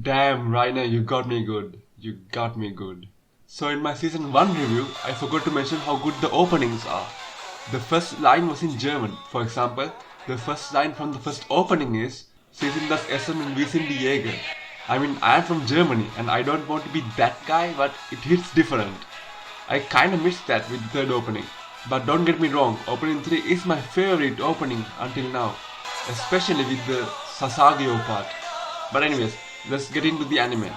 Damn, Reiner, you got me good. You got me good. So in my season 1 review, I forgot to mention how good the openings are. The first line was in German. For example, the first line from the first opening is Sie sind das Essen und wir sind die Jäger. I mean, I am from Germany and I don't want to be that guy, but it hits different. I kinda missed that with the third opening. But don't get me wrong, opening 3 is my favorite opening until now. Especially with the Sasageo part. But anyways, let's get into the anime.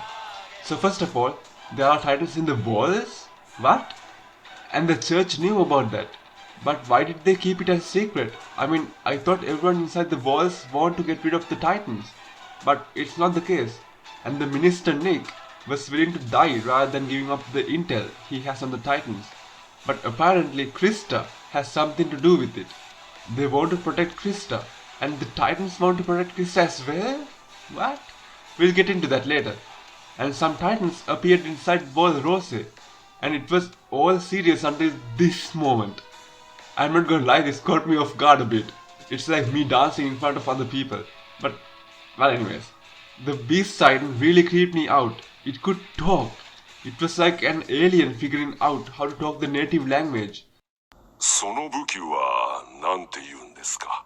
So first of all, there are titans in the walls? What? And the church knew about that. But why did they keep it as a secret? I mean, I thought everyone inside the walls want to get rid of the titans. But it's not the case. And the minister Nick was willing to die rather than giving up the intel he has on the titans. But apparently Krista has something to do with it. They want to protect Krista. And the titans want to protect Krista as well? What? We'll get into that later. And some titans appeared inside Wall Rose. And it was all serious until this moment. I'm not gonna lie, this caught me off guard a bit. It's like me dancing in front of other people. But, well anyways. The Beast Titan really creeped me out. It could talk. It was like an alien figuring out how to talk the native language. その武器は何て言うんですか?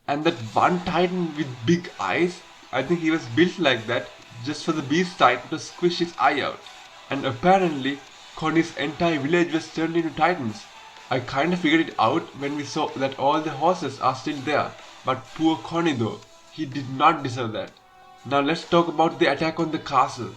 And that one titan with big eyes, I think he was built like that just for the Beast Titan to squish his eye out. And apparently, Connie's entire village was turned into titans. I kinda figured it out when we saw that all the horses are still there. But poor Connie though, he did not deserve that. Now let's talk about the attack on the castle.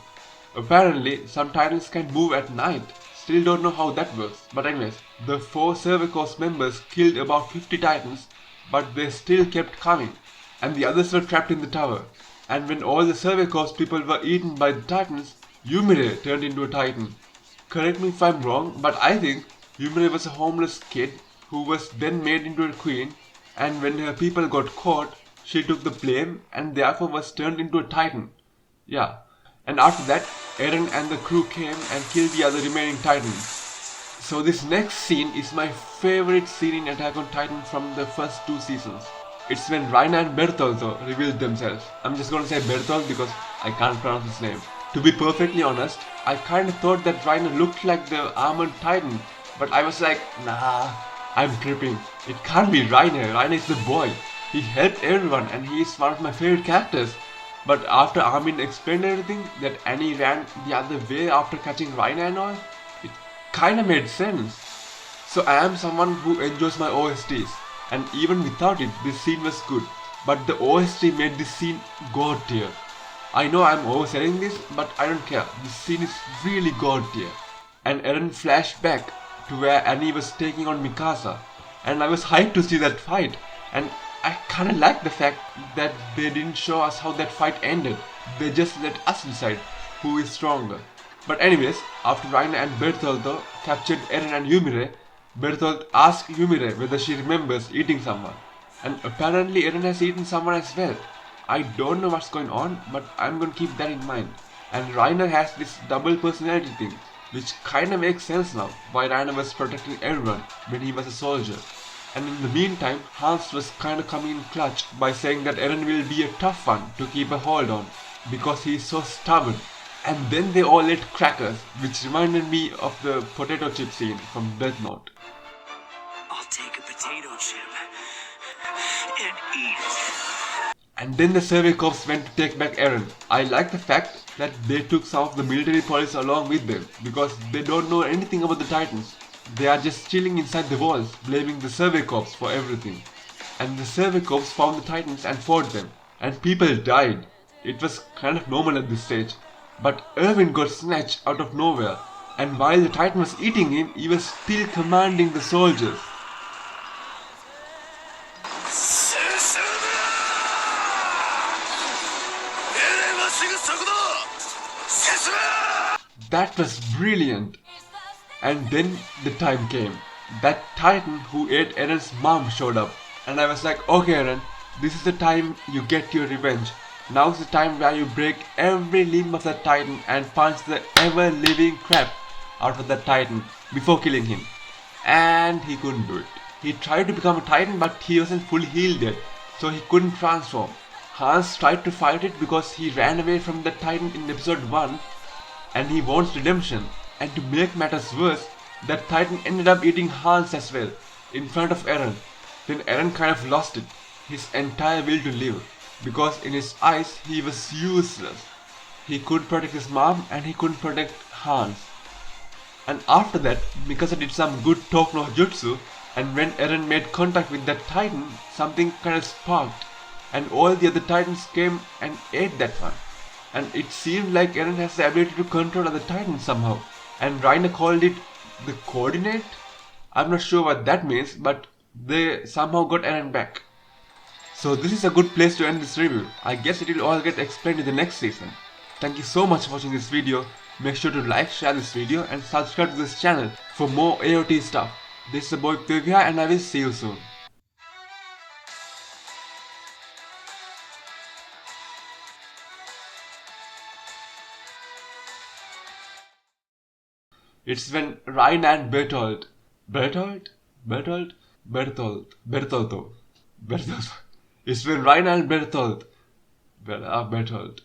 Apparently, some titans can move at night. Still don't know how that works. But anyways, the 4 Survey Corps members killed about 50 titans, but they still kept coming. And the others were trapped in the tower. And when all the Survey Corps people were eaten by the titans, Yumir turned into a titan. Correct me if I'm wrong, but I think Yumir was a homeless kid who was then made into a queen, and when her people got caught, she took the blame and therefore was turned into a titan. Yeah. And after that, Eren and the crew came and killed the other remaining titans. So this next scene is my favorite scene in Attack on Titan from the first 2 seasons. It's when Reiner and Bertolt revealed themselves. I'm just gonna say Bertolt because I can't pronounce his name. To be perfectly honest, I kinda thought that Reiner looked like the armored titan, but I was like, nah, I'm tripping. It can't be Reiner. Reiner is the boy. He helped everyone and he is one of my favorite characters. But after Armin explained everything, that Annie ran the other way after catching Reiner and all, it kinda made sense. So I am someone who enjoys my OSTs, and even without it, this scene was good. But the OST made this scene god tier. I know I'm overselling this, but I don't care. This scene is really god tier. And Eren flashed back to where Annie was taking on Mikasa, and I was hyped to see that fight. And I kinda like the fact that they didn't show us how that fight ended. They just let us decide who is stronger. But anyways, after Reiner and Bertolt captured Eren and Yumir, Bertolt asked Yumir whether she remembers eating someone. And apparently Eren has eaten someone as well. I don't know what's going on, but I'm gonna keep that in mind. And Reiner has this double personality thing, which kinda makes sense now, why Reiner was protecting everyone when he was a soldier. And in the meantime, Hans was kinda coming in clutch by saying that Eren will be a tough one to keep a hold on, because he is so stubborn. And then they all ate crackers, which reminded me of the potato chip scene from Death Note. I'll take a potato chip and eat it. And then the Survey Corps went to take back Eren. I like the fact that they took some of the military police along with them, because they don't know anything about the Titans. They are just chilling inside the walls, blaming the Survey Corps for everything. And the Survey Corps found the Titans and fought them. And people died. It was kind of normal at this stage. But Erwin got snatched out of nowhere. And while the Titan was eating him, he was still commanding the soldiers. That was brilliant. And then the time came. That Titan who ate Eren's mom showed up. And I was like, okay Eren, this is the time you get your revenge. Now's the time where you break every limb of that Titan and punch the ever-living crap out of that Titan before killing him. And he couldn't do it. He tried to become a Titan, but he wasn't fully healed yet, so he couldn't transform. Hans tried to fight it because he ran away from the Titan in episode 1 and he wants redemption. And to make matters worse, that Titan ended up eating Hans as well, in front of Eren. Then Eren kind of lost it, his entire will to live, because in his eyes he was useless. He couldn't protect his mom and he couldn't protect Hans. And after that, Mikasa did some good talk no jutsu, and when Eren made contact with that Titan, something kind of sparked, and all the other Titans came and ate that one. And it seemed like Eren has the ability to control other Titans somehow. And Reiner called it the coordinate? I'm not sure what that means, but they somehow got Eren back. So this is a good place to end this review. I guess it will all get explained in the next season. Thank you so much for watching this video. Make sure to like, share this video and subscribe to this channel for more AOT stuff. This is your boy Divya and I will see you soon. It's when Reiner and Bertolt. It's when Reiner and Bertolt. Bertolt.